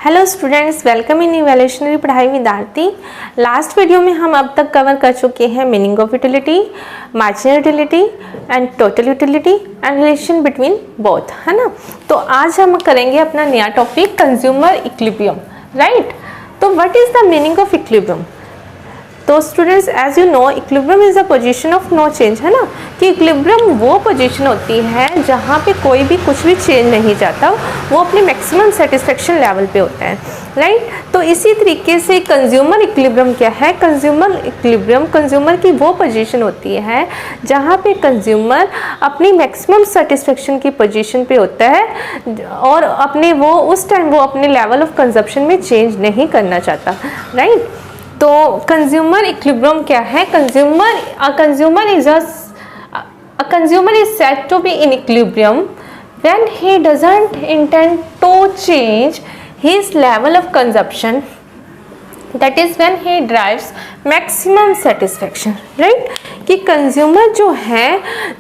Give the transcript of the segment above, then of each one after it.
Hello students, welcome in इवैल्यूएशनरी पढ़ाई with Aarti. Last video में हम अब तक कवर कर चुके हैं meaning of utility, marginal utility and total utility and relation between both, है ना। तो आज हम करेंगे अपना नया टॉपिक कंज्यूमर इक्विलिब्रियम, राइट। तो what is the meaning of equilibrium? तो students, as you know, equilibrium is a position of no change, है ना। कि इक्विलिब्रियम वो पोजीशन होती है जहाँ पे कोई भी कुछ भी चेंज नहीं जाता, वो अपने मैक्सिमम सेटिस्फेक्शन लेवल पे होता है, राइट। तो इसी तरीके से कंज्यूमर इक्विलिब्रियम क्या है? कंज्यूमर इक्विलिब्रियम कंज्यूमर की वो पोजीशन होती है जहाँ पे कंज्यूमर अपनी मैक्सिमम सेटिस्फेक्शन की पोजीशन पे होता है और अपने वो उस टाइम वो अपने लेवल ऑफ कंजप्शन में चेंज नहीं करना चाहता, राइट। तो कंज्यूमर इक्विलिब्रियम क्या है? Consumer is said to be in equilibrium when he doesn't intend to change his level of consumption, that is when he derives maximum satisfaction, right। कि consumer जो है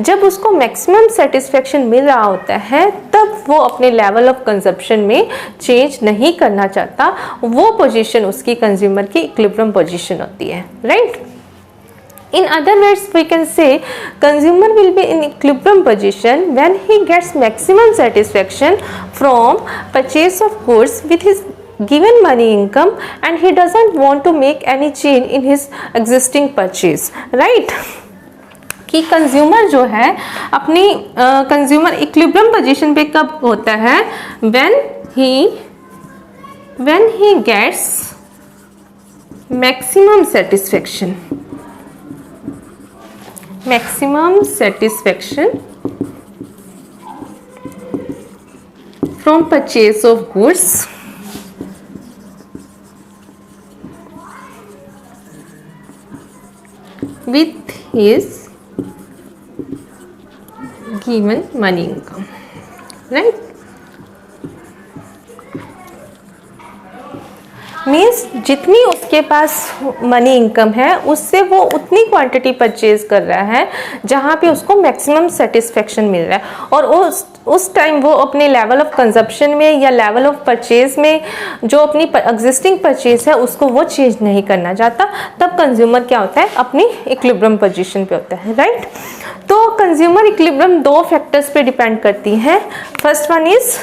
जब उसको मैक्सिमम सेटिस्फेक्शन मिल रहा होता है तब वो अपने लेवल ऑफ कंजप्शन में चेंज नहीं करना चाहता, वो पोजीशन उसकी कंज्यूमर की इक्विलिब्रियम पोजीशन होती है, right. In other words, we can say consumer will be in equilibrium position when he gets maximum satisfaction from purchase of goods with his given money income and he doesn't want to make any change in his existing purchase, right। कि consumer जो है अपनी consumer equilibrium position पे कब होता है? when he gets maximum satisfaction from purchase of goods with his given money income, right। Means जितनी उसके पास मनी इनकम है उससे वो उतनी क्वांटिटी परचेज कर रहा है जहाँ पे उसको मैक्सिमम सेटिस्फेक्शन मिल रहा है और उस टाइम वो अपने लेवल ऑफ कंजप्शन में या लेवल ऑफ परचेज में जो अपनी एग्जिस्टिंग परचेज है उसको वो चेंज नहीं करना चाहता, तब कंज्यूमर क्या होता है? अपनी इक्विलिब्रियम पोजीशन पे होता है, राइट। तो कंज्यूमर इक्विलिब्रियम दो फैक्टर्स पे डिपेंड करती है। First one is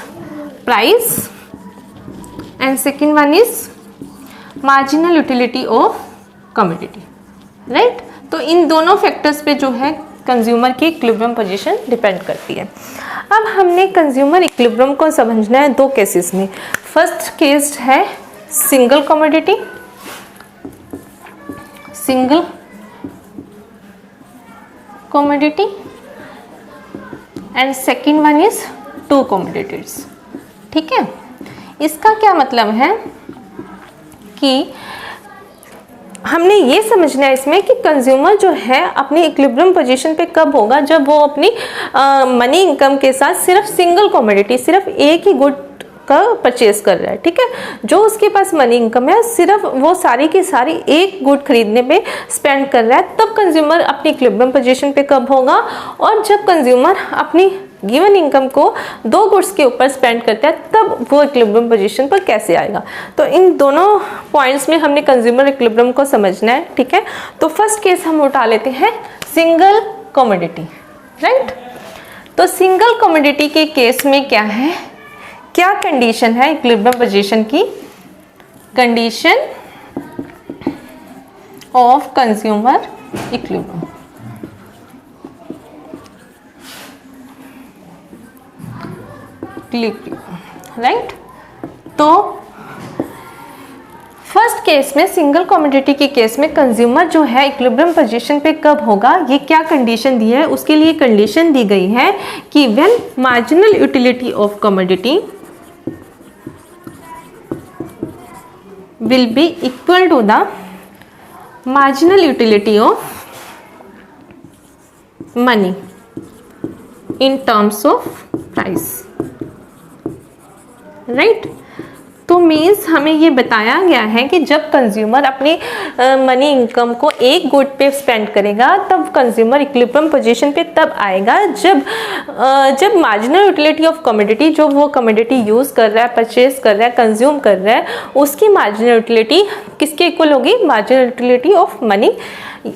price and second one is marginal utility of commodity, right. तो इन दोनों फैक्टर्स पे जो है कंज्यूमर की इक्विलिब्रियम पोजीशन डिपेंड करती है। अब हमने कंज्यूमर इक्विलिब्रियम को समझना है दो केसेस में। फर्स्ट केस है single commodity and second one is to commodities, ठीक है। इसका क्या मतलब है कि हमने ये समझना है इसमें कि कंज्यूमर जो है अपनी इक्विलिब्रियम पोजीशन पे कब होगा? जब वो अपनी मनी इनकम के साथ सिर्फ सिंगल कमोडिटी, सिर्फ एक ही गुड का परचेज कर रहा है, ठीक है। जो उसके पास मनी इनकम है सिर्फ वो सारी की सारी एक गुड खरीदने पे स्पेंड कर रहा है, तब कंज्यूमर अपनी इक्विलिब्रियम पोजीशन पे कब होगा? और जब कंज्यूमर अपनी गिवन इनकम को दो गुड्स के ऊपर स्पेंड करता है तब वो इक्विलिब्रियम पोजीशन पर कैसे आएगा? तो इन दोनों पॉइंट्स में हमने कंज्यूमर इक्विलिब्रियम को समझना है, ठीक है। तो फर्स्ट केस हम उठा लेते हैं सिंगल कमोडिटी, राइट। तो सिंगल कमोडिटी के केस में क्या है, क्या कंडीशन है इक्विलिब्रियम पोजीशन की? Condition of consumer equilibrium, right. तो फर्स्ट केस में सिंगल कमोडिटी के केस में कंज्यूमर जो है इक्विलिब्रियम पोजीशन पे कब होगा? ये क्या कंडीशन दी है? उसके लिए कंडीशन दी गई है कि when marginal utility of commodity will be equal to the marginal utility of money in terms of price, right. तो मीन्स हमें ये बताया गया है कि जब कंज्यूमर अपनी मनी इनकम को एक गुड पे स्पेंड करेगा तब कंज्यूमर इक्विलिब्रियम पोजीशन पे तब आएगा जब मार्जिनल यूटिलिटी ऑफ कमोडिटी, जो वो कमोडिटी यूज़ कर रहा है, परचेज कर रहा है, कंज्यूम कर रहा है, उसकी मार्जिनल यूटिलिटी किसके इक्वल होगी? Marginal utility of money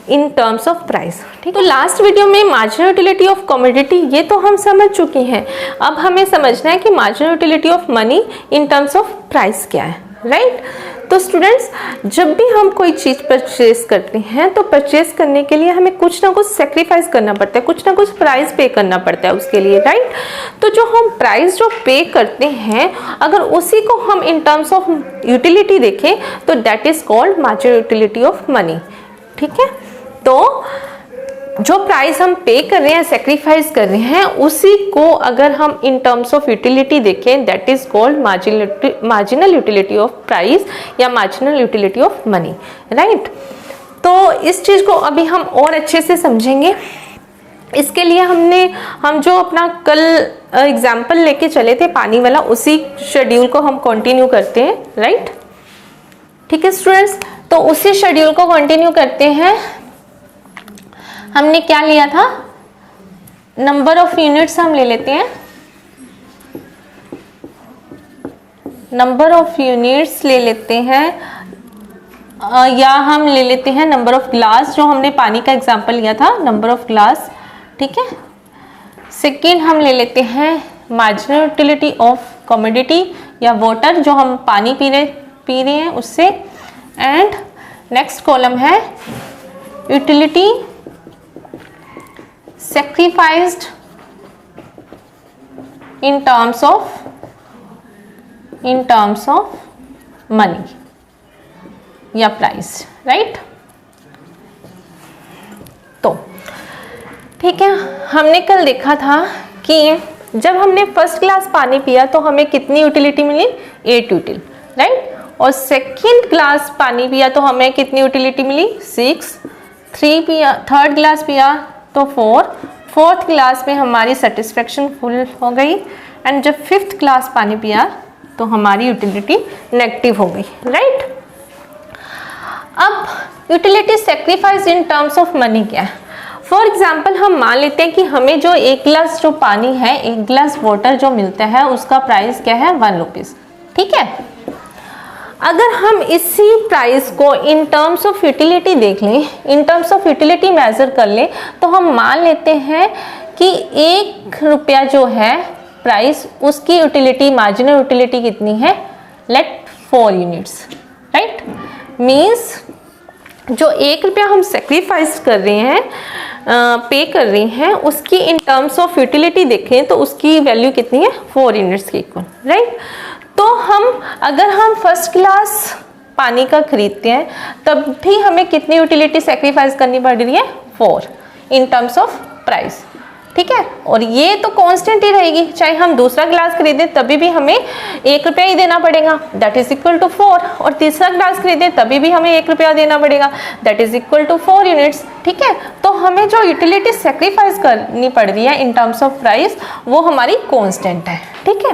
in terms of price. ठीक है, तो लास्ट वीडियो में मार्जिनल यूटिलिटी ऑफ कमोडिटी ये तो हम समझ चुके हैं। अब हमें समझना है कि marginal utility of money in terms of price क्या है, राइट? तो स्टूडेंट्स, जब भी हम कोई चीज़ परचेज करते हैं तो परचेज करने के लिए हमें कुछ ना कुछ सेक्रीफाइस करना पड़ता है, कुछ ना कुछ प्राइस पे करना पड़ता है उसके लिए, राइट? तो जो हम प्राइस जो पे करते हैं, अगर उसी को हम इन टर्म्स ऑफ यूटिलिटी देखें तो that is called marginal utility of money. ठीक है, तो जो प्राइस हम पे कर रहे हैं, सेक्रीफाइस कर रहे हैं, उसी को अगर हम इन टर्म्स ऑफ यूटिलिटी देखें that is called marginal utility of price या marginal utility of money, right? तो इस चीज़ को अभी हम और अच्छे से समझेंगे। इसके लिए हम जो अपना कल एग्जाम्पल लेके चले थे पानी वाला, उसी शेड्यूल को हम कंटिन्यू करते हैं, राइट? ठीक है स्टूडेंट्स, तो उसी शेड्यूल को कंटिन्यू करते हैं। हमने क्या लिया था? नंबर ऑफ यूनिट्स हम ले लेते हैं, नंबर ऑफ यूनिट्स ले लेते हैं, या हम ले लेते हैं नंबर ऑफ ग्लास, जो हमने पानी का एग्जांपल लिया था, नंबर ऑफ ग्लास। ठीक है, सेकेंड हम ले लेते हैं मार्जिनल यूटिलिटी ऑफ कमोडिटी या वाटर, जो हम पानी पी रहे हैं उससे। एंड नेक्स्ट कॉलम है utility sacrificed in terms of money या प्राइस, राइट? तो ठीक है, हमने कल देखा था कि जब हमने फर्स्ट ग्लास पानी पिया तो हमें कितनी यूटिलिटी मिली? 8 यूटिल, राइट? और सेकेंड ग्लास पानी पिया तो हमें कितनी यूटिलिटी मिली? 6। थर्ड ग्लास पिया तो 4, फोर्थ क्लास में हमारी सेटिस्फेक्शन फुल हो गई, एंड जब फिफ्थ क्लास पानी पिया तो हमारी यूटिलिटी नेगेटिव हो गई, राइट? अब utility sacrifice in terms of money क्या है? फॉर एग्जाम्पल हम मान लेते हैं कि हमें जो एक गिलास जो पानी है, एक गिलास वाटर जो मिलता है, उसका प्राइस क्या है? 1 रुपीज़। ठीक है, अगर हम इसी प्राइस को इन टर्म्स ऑफ यूटिलिटी देख लें, in terms of utility measure कर लें, तो हम मान लेते हैं कि 1 रुपया जो है प्राइस, उसकी यूटिलिटी, मार्जिनल यूटिलिटी कितनी है? Late 4 units, right? मीन्स जो 1 रुपया हम सेक्रीफाइस कर रहे हैं, पे कर रहे हैं, उसकी इन टर्म्स ऑफ यूटिलिटी देखें तो उसकी वैल्यू कितनी है? 4 यूनिट्स के इक्वल, राइट? तो अगर हम फर्स्ट क्लास पानी का खरीदते हैं तब भी हमें कितनी यूटिलिटी सेक्रीफाइस करनी पड़ रही है? 4 इन टर्म्स ऑफ प्राइस। ठीक है, और ये तो कांस्टेंट ही रहेगी, चाहे हम दूसरा ग्लास खरीदें तभी भी हमें 1 रुपया ही देना पड़ेगा, दैट इज इक्वल टू 4, और तीसरा ग्लास खरीदें तभी भी हमें 1 रुपया देना पड़ेगा, that is equal to 4 units. ठीक है, तो हमें जो यूटिलिटी सेक्रीफाइस करनी पड़ रही है इन टर्म्स ऑफ प्राइस, वो हमारी कांस्टेंट है। ठीक है,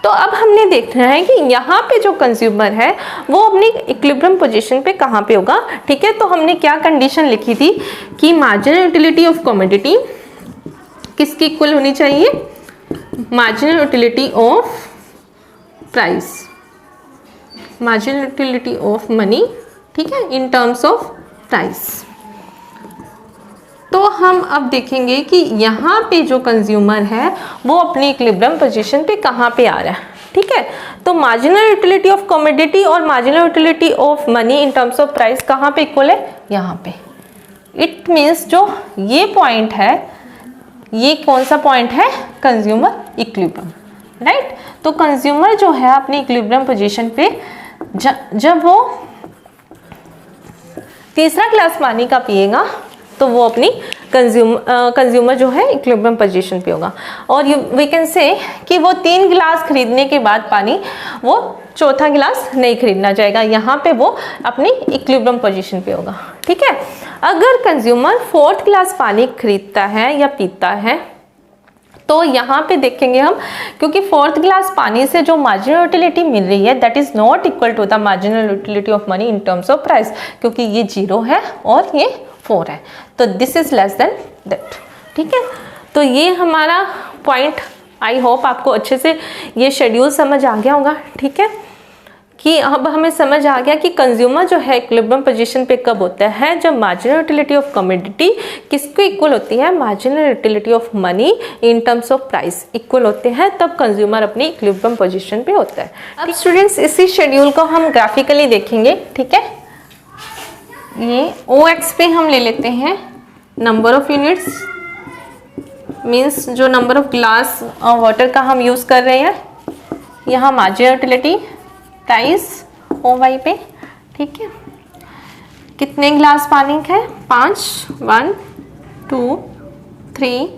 तो अब हमने देखना है कि यहाँ पे जो कंज्यूमर है वो अपनी इक्विलिब्रियम पोजीशन पे कहाँ पे होगा। ठीक है, तो हमने क्या कंडीशन लिखी थी कि मार्जिनल यूटिलिटी ऑफ कमोडिटी किसकी इक्वल होनी चाहिए? Marginal utility of price, marginal utility of money. ठीक है, इन टर्म्स ऑफ प्राइस। तो हम अब देखेंगे कि यहाँ पे जो कंज्यूमर है वो अपनी इक्विलिब्रियम पोजीशन पे कहाँ पे आ रहा है। ठीक है, तो मार्जिनल यूटिलिटी ऑफ कमोडिटी और marginal utility of money in terms of price कहाँ पे इक्वल है? यहाँ पे। इट मीन्स जो ये पॉइंट है, ये कौन सा पॉइंट है? Consumer equilibrium, right? तो कंज्यूमर जो है अपनी इक्विलिब्रियम पोजीशन पे जब वो तीसरा ग्लास पानी का पिएगा तो वो अपनी कंज्यूमर जो है इक्विलिब्रियम पोजीशन पे होगा, और वी कैन से कि वो 3 गिलास खरीदने के बाद पानी, वो चौथा गिलास नहीं खरीदना चाहेगा, यहाँ पे वो अपनी इक्विलिब्रियम पोजीशन पे होगा। ठीक है, अगर कंज्यूमर 4th ग्लास पानी खरीदता है या पीता है तो यहाँ पे देखेंगे हम, क्योंकि फोर्थ गिलास पानी से जो मार्जिनल यूटिलिटी मिल रही है that is not equal to the marginal utility of money in terms of price, क्योंकि ये 0 है और ये 4 है, तो this is less than that. ठीक है, तो ये हमारा पॉइंट, आई होप आपको अच्छे से ये शेड्यूल समझ आ गया होगा। ठीक है, कि अब हमें समझ आ गया कि कंज्यूमर जो है इक्विलिब्रियम पोजीशन पे कब होता है, जब मार्जिनल यूटिलिटी ऑफ कमोडिटी किसको इक्वल होती है, marginal utility of money in terms of price equal होते हैं, तब कंज्यूमर अपनी इक्विलिब्रियम पोजीशन पे होता है। अब स्टूडेंट्स इसी शेड्यूल को हम ग्राफिकली देखेंगे। ठीक है, ये OX पे हम ले लेते हैं नंबर ऑफ यूनिट्स, मीन्स जो नंबर ऑफ ग्लास वाटर का हम यूज़ कर रहे हैं, यहाँ मार्जिनल यूटिलिटी प्राइस OY पे। ठीक है, कितने गिलास पानी है, 5, 1 2 3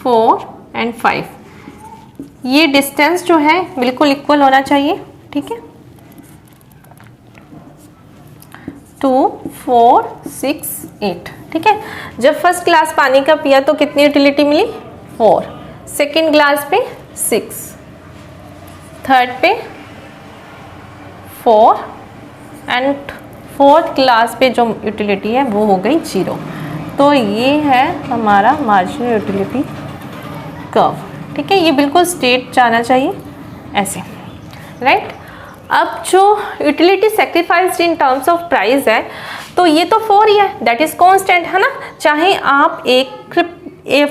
4 एंड 5। ये डिस्टेंस जो है बिल्कुल इक्वल होना चाहिए। ठीक है, 2 4 6 8। ठीक है, जब फर्स्ट ग्लास पानी का पिया तो कितनी यूटिलिटी मिली, 4, सेकेंड ग्लास पे 6, थर्ड पे 4 एंड फोर्थ क्लास पे जो यूटिलिटी है वो हो गई 0। तो ये है हमारा मार्जिनल यूटिलिटी कर्व। ठीक है, ये बिल्कुल स्ट्रेट जाना चाहिए ऐसे, राइट। अब जो utility sacrificed in terms of price है, तो ये तो 4 ही है, दैट इज कांस्टेंट है ना। चाहे आप एक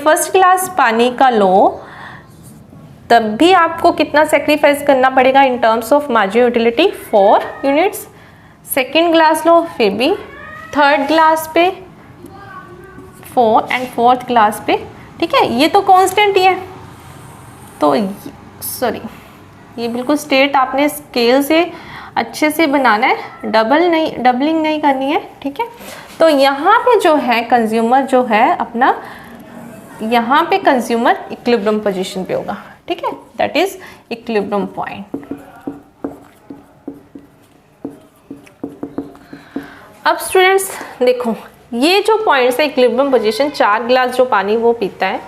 फर्स्ट क्लास पानी का लो तब भी आपको कितना सेक्रीफाइस करना पड़ेगा in terms of marginal utility, 4 units. Second glass लो फिर भी, थर्ड ग्लास पे 4 एंड फोर्थ ग्लास पे। ठीक है, ये तो कांस्टेंट ही है, तो सॉरी ये बिल्कुल स्ट्रेट आपने स्केल से अच्छे से बनाना है, डबलिंग नहीं करनी है। ठीक है, तो यहाँ पे जो है कंज्यूमर जो है अपना, यहाँ पे कंज्यूमर इक्विलिब्रियम पोजीशन पे होगा। ठीक है, दैट इज इक्विलिब्रियम पॉइंट। अब स्टूडेंट्स देखो, ये जो पॉइंट्स है इक्विलिब्रियम पोजीशन, 4 गिलास जो पानी वो पीता है,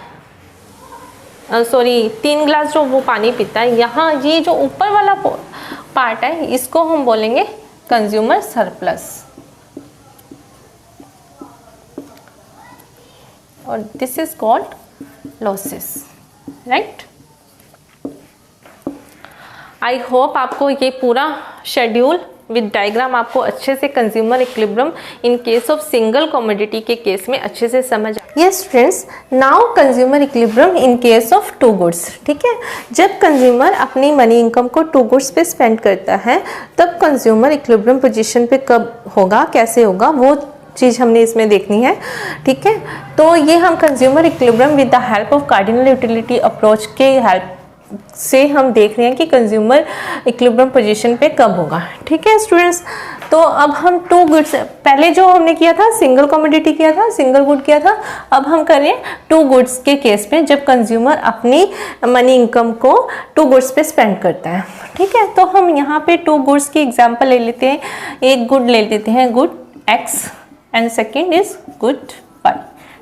3 गिलास जो वो पानी पीता है, यहाँ ये जो ऊपर वाला पार्ट है इसको हम बोलेंगे कंज्यूमर सरप्लस, और this is called losses, right. I hope आपको ये पूरा शेड्यूल विद डायग्राम आपको अच्छे से consumer equilibrium in case of single commodity के केस में अच्छे से समझ। Yes friends, now consumer equilibrium in case of 2 goods. ठीक है, जब कंज्यूमर अपनी मनी इनकम को 2 गुड्स पे स्पेंड करता है तब कंज्यूमर इक्विलिब्रियम पोजीशन पे कब होगा, कैसे होगा, वो चीज़ हमने इसमें देखनी है। ठीक है, तो ये हम consumer equilibrium with the help of cardinal utility approach के हेल्प से हम देख रहे हैं कि कंज्यूमर इक्विलिब्रियम पोजीशन पे कब होगा। ठीक है स्टूडेंट्स, तो अब हम 2 गुड्स, पहले जो हमने किया था सिंगल कमोडिटी किया था, सिंगल गुड किया था, अब हम कर रहे हैं 2 गुड्स के केस में जब कंज्यूमर अपनी मनी इनकम को 2 गुड्स पे स्पेंड करता है। ठीक है, तो हम यहाँ पे 2 गुड्स की एग्जाम्पल ले लेते हैं। एक गुड ले लेते हैं good X and second is good Y।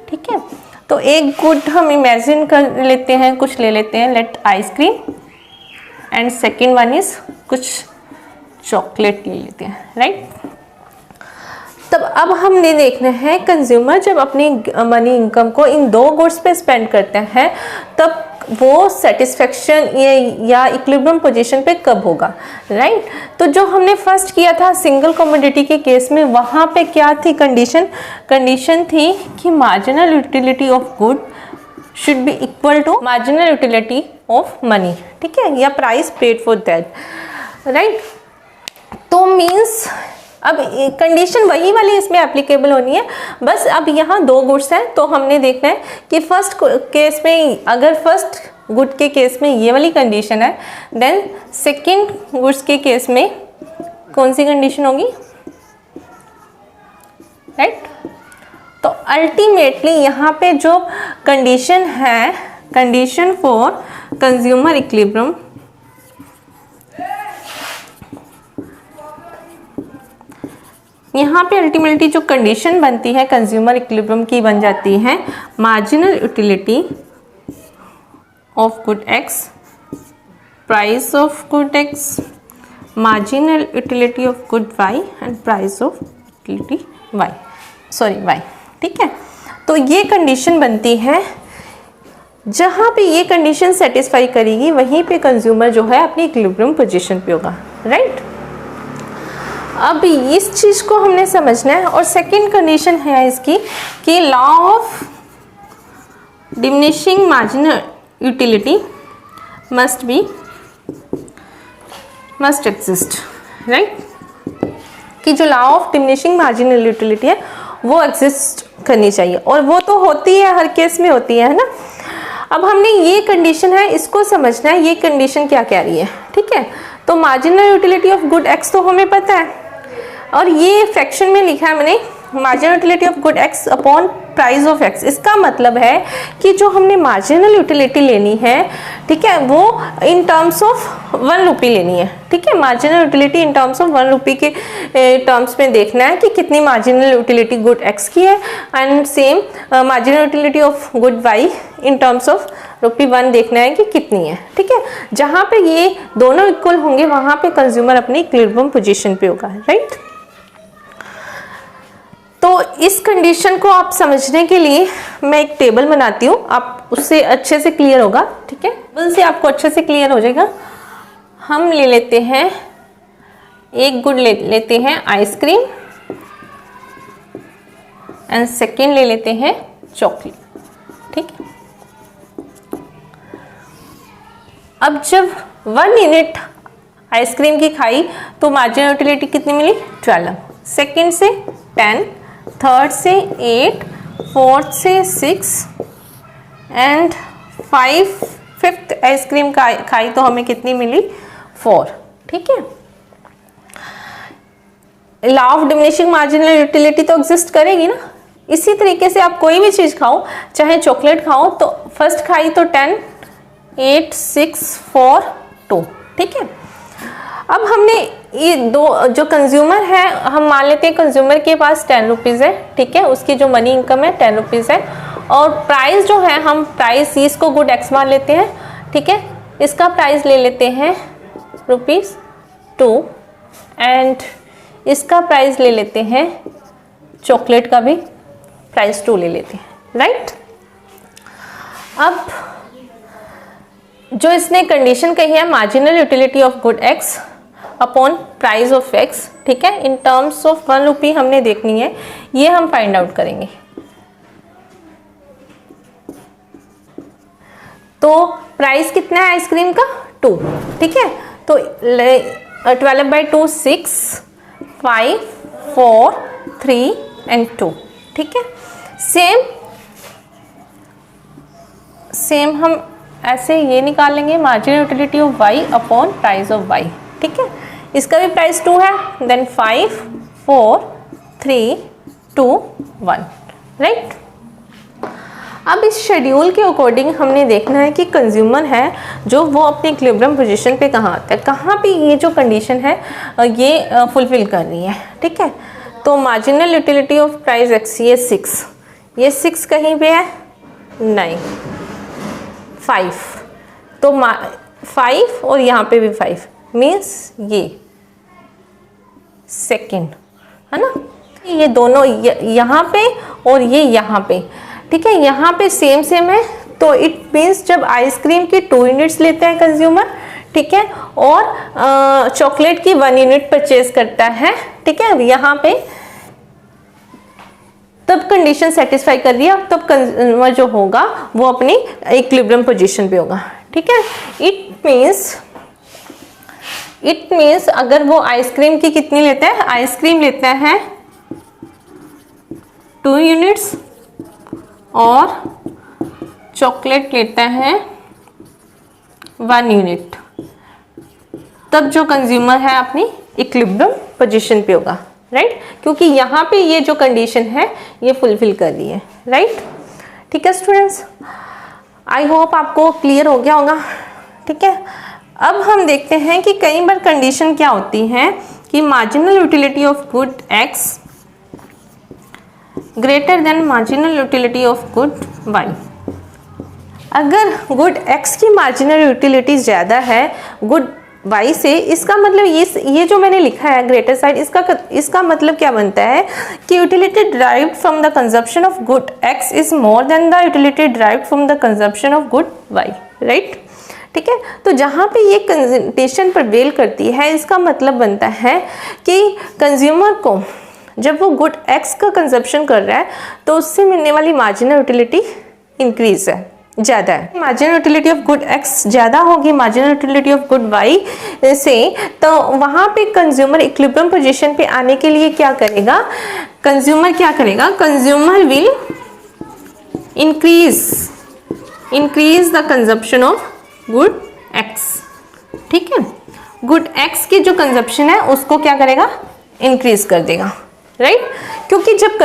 ठीक है, तो एक गुड हम इमेजिन कर लेते हैं, कुछ ले लेते हैं, let ice cream, and second one is कुछ चॉकलेट ले लेते हैं, राइट। तब अब हमने देखना है कंज्यूमर जब अपनी मनी इनकम को इन 2 गुड्स पे स्पेंड करते हैं तब वो सेटिस्फेक्शन या इक्विलिब्रियम पोजीशन पे कब होगा, राइट। तो जो हमने फर्स्ट किया था सिंगल कमोडिटी के केस में, वहाँ पे क्या थी कंडीशन थी कि marginal utility of good should be equal to marginal utility of money. ठीक है, या price paid for that, right. तो मीन्स अब कंडीशन वही वाली इसमें एप्लीकेबल होनी है, बस अब यहाँ 2 गुड्स हैं तो हमने देखना है कि फर्स्ट केस में अगर फर्स्ट गुड के केस में ये वाली कंडीशन है, देन सेकंड गुड्स के केस में कौन सी कंडीशन होगी, राइट। तो अल्टीमेटली यहाँ पे जो कंडीशन है, कंडीशन फॉर कंज्यूमर इक्विलिब्रियम, यहाँ पे अल्टीमेटली जो कंडीशन बनती है कंज्यूमर इक्विलिब्रियम की बन जाती है marginal utility of good x, price of good x, marginal utility of good y and price of utility y, y। ठीक है, तो ये कंडीशन बनती है, जहाँ पे ये कंडीशन सेटिस्फाई करेगी वहीं पे कंज्यूमर जो है अपनी इक्विलिब्रियम पोजीशन पे होगा, राइट। अब इस चीज़ को हमने समझना है। और सेकंड कंडीशन है इसकी कि law of diminishing marginal utility must exist, right, कि जो law of diminishing marginal utility है वो एग्जिस्ट करनी चाहिए, और वो तो होती है, हर केस में होती है ना। अब हमने ये कंडीशन है, इसको समझना है ये कंडीशन क्या कह रही है, ठीक है। तो marginal utility of good x तो हमें पता है, और ये फ्रैक्शन में लिखा है मैंने marginal utility of good x upon price of x. इसका मतलब है कि जो हमने मार्जिनल यूटिलिटी लेनी है, ठीक है, वो इन टर्म्स ऑफ 1 रुपी लेनी है, ठीक है। Marginal utility in terms of 1 रुपी के टर्म्स में देखना है कि कितनी मार्जिनल यूटिलिटी गुड एक्स की है, and same marginal utility of good Y in terms of ₹1 देखना है कि कितनी है, ठीक है। जहाँ पे ये दोनों इक्वल होंगे वहाँ पे कंज्यूमर अपनी इक्विलिब्रियम पोजीशन पे होगा, राइट। तो इस कंडीशन को आप समझने के लिए मैं एक टेबल बनाती हूँ, आप उससे अच्छे से क्लियर होगा, ठीक है। टेबल से आपको अच्छे से क्लियर हो जाएगा। हम ले लेते हैं एक गुड लेते हैं आइसक्रीम, एंड सेकेंड ले लेते हैं चॉकलेट, ठीक है। अब जब 1 यूनिट आइसक्रीम की खाई तो मार्जिनल यूटिलिटी कितनी मिली? 12, सेकेंड से 10, थर्ड से 8, फोर्थ से 6 एंड 5th आइसक्रीम खाई तो हमें कितनी मिली? 4, ठीक है। Law of diminishing marginal utility तो एग्जिस्ट करेगी ना। इसी तरीके से आप कोई भी चीज़ खाओ, चाहे चॉकलेट खाओ, तो फर्स्ट खाई तो 10, 8, 6, 4, 2, ठीक है। अब हमने ये दो जो कंज्यूमर है, हम मान लेते हैं कंज्यूमर के पास 10 रुपीज़ है, ठीक है, उसकी जो मनी इनकम है 10 रुपीज़ है, और प्राइस जो है हम प्राइस इसको गुड एक्स मान लेते हैं, ठीक है। इसका प्राइस ले लेते हैं ₹2 एंड इसका प्राइस ले लेते हैं, चॉकलेट का भी प्राइस 2 ले लेते हैं, राइट। अब जो इसने कंडीशन कही है marginal utility of good x upon price of x, ठीक है, इन टर्म्स ऑफ 1 रुपी हमने देखनी है, ये हम फाइंड आउट करेंगे। तो प्राइस कितना है आइसक्रीम का? 2, ठीक है। तो 12/2 6, 5, 4, 3 एंड 2, ठीक है। सेम हम ऐसे ये निकाल लेंगे marginal utility of Y upon price of Y, ठीक है। इसका भी प्राइस 2 है, देन 5, 4, 3, 2, 1, राइट। अब इस शेड्यूल के अकॉर्डिंग हमने देखना है कि कंज्यूमर है जो वो अपनी इक्विलिब्रियम पोजीशन पे कहाँ आता है, कहाँ पे ये जो कंडीशन है ये फुलफिल कर रही है, ठीक है। तो marginal utility of price x, ये 6 कहीं पे है? नहीं, 5, तो 5 और यहाँ पे भी 5 मीन्स ये सेकेंड है ना। ये दोनों यहाँ पे और ये यहाँ पे, ठीक है, यहाँ पे सेम है, तो इट मीन्स जब आइसक्रीम की 2 यूनिट्स लेते हैं कंज्यूमर, ठीक है, और चॉकलेट की 1 यूनिट परचेज करता है, ठीक है, यहाँ पे तब कंडीशन सेटिस्फाई कर रही है, तब कंज्यूमर जो होगा वो अपनी इक्विलिब्रियम पोजीशन पे होगा, ठीक है। इट मीन्स अगर वो आइसक्रीम की कितनी लेता है? आइसक्रीम लेता है 2 यूनिट्स और चॉकलेट लेता है 1 यूनिट, तब जो कंज्यूमर है अपनी इक्विलिब्रियम पोजीशन पे होगा, राइट, क्योंकि यहाँ पे ये जो कंडीशन है ये फुलफिल कर रही है, राइट। ठीक है स्टूडेंट्स, आई होप आपको क्लियर हो गया होगा, ठीक है। अब हम देखते हैं कि कई बार कंडीशन क्या होती है कि marginal utility of good X greater than marginal utility of good Y, अगर गुड एक्स की मार्जिनल यूटिलिटी ज़्यादा है गुड वाई से, इसका मतलब ये जो मैंने लिखा है ग्रेटर साइड, इसका मतलब क्या बनता है कि utility derived from the consumption of good X is more than the utility derived from the consumption of good Y, right. ठीक है, तो जहाँ पे ये कंजम्पशन प्रिवेल करती है, इसका मतलब बनता है कि कंज्यूमर को जब वो गुड एक्स का कंजप्शन कर रहा है तो उससे मिलने वाली मार्जिनल यूटिलिटी इंक्रीज है, ज़्यादा है। Marginal utility of good X ज़्यादा होगी marginal utility of good Y से, तो वहाँ पे कंज्यूमर इक्विलिब्रियम पोजीशन पे आने के लिए क्या करेगा, consumer will increase the consumption of good x. ठीक है, गुड एक्स की जो कंजप्शन है उसको क्या करेगा, इंक्रीज कर देगा, राइट। क्योंकि जब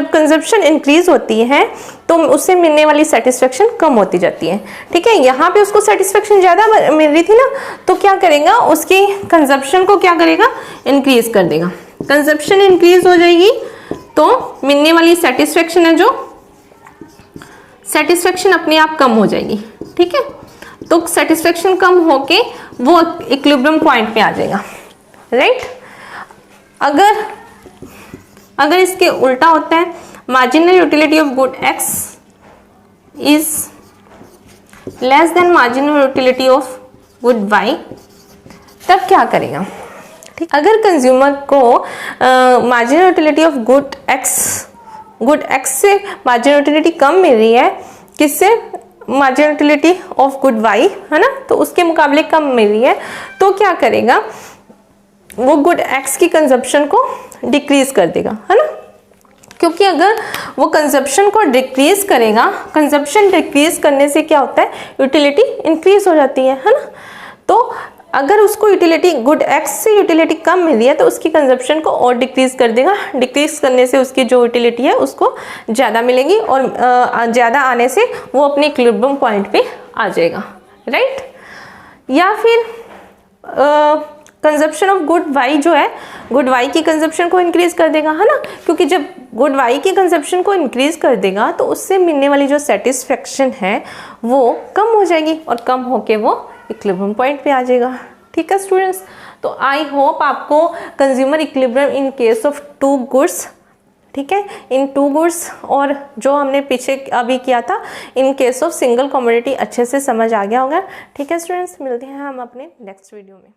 कंजप्शन इंक्रीज होती है तो उससे मिलने वाली सेटिस्फेक्शन कम होती जाती है। ठीक है, यहाँ पे उसको सेटिस्फेक्शन ज़्यादा मिल रही थी ना, तो क्या करेगा, उसकी कंजप्शन को क्या करेगा, इंक्रीज कर देगा। कंजप्शन इंक्रीज हो जाएगी तो मिलने वाली सेटिस्फेक्शन है जो सेटिस्फेक्शन अपने आप कम हो जाएगी। ठीक है, तो सेटिस्फेक्शन कम होके वो इक्विलिब्रियम पॉइंट पे आ जाएगा, राइट। अगर इसके उल्टा होता है, marginal utility of good X is less than marginal utility of good Y, तब क्या करेगा। ठीक, अगर कंज्यूमर को marginal utility of good X से मार्जिनल यूटिलिटी कम मिल रही है, किससे, marginal utility of good Y, है ना, तो उसके मुकाबले कम मिल रही है, तो क्या करेगा, वो गुड एक्स की कंजप्शन को डिक्रीज कर देगा, है ना। क्योंकि अगर वो कंजप्शन को डिक्रीज करेगा, कंजप्शन डिक्रीज करने से क्या होता है, यूटिलिटी इंक्रीज हो जाती है ना। तो अगर उसको यूटिलिटी गुड एक्स से यूटिलिटी कम मिली है तो उसकी कंजप्शन को और डिक्रीज कर देगा। डिक्रीज करने से उसकी जो यूटिलिटी है उसको ज़्यादा मिलेगी और ज़्यादा आने से वो अपने इक्विलिब्रियम पॉइंट पे आ जाएगा, राइट। या फिर कंजप्शन ऑफ गुड वाई जो है, गुड वाई की कंजप्शन को इंक्रीज कर देगा, है ना। क्योंकि जब गुड वाई की कंजप्शन को इंक्रीज कर देगा तो उससे मिलने वाली जो सेटिस्फेक्शन है वो कम हो जाएगी और कम होके वो इक्विलिब्रियम पॉइंट पे आ जाएगा। ठीक है स्टूडेंट्स, तो आई होप आपको consumer equilibrium in case of two goods, ठीक है, इन टू गुड्स और जो हमने पीछे अभी किया था इन केस ऑफ सिंगल कमोडिटी अच्छे से समझ आ गया होगा। ठीक है स्टूडेंट्स, मिलते हैं हम अपने नेक्स्ट वीडियो में।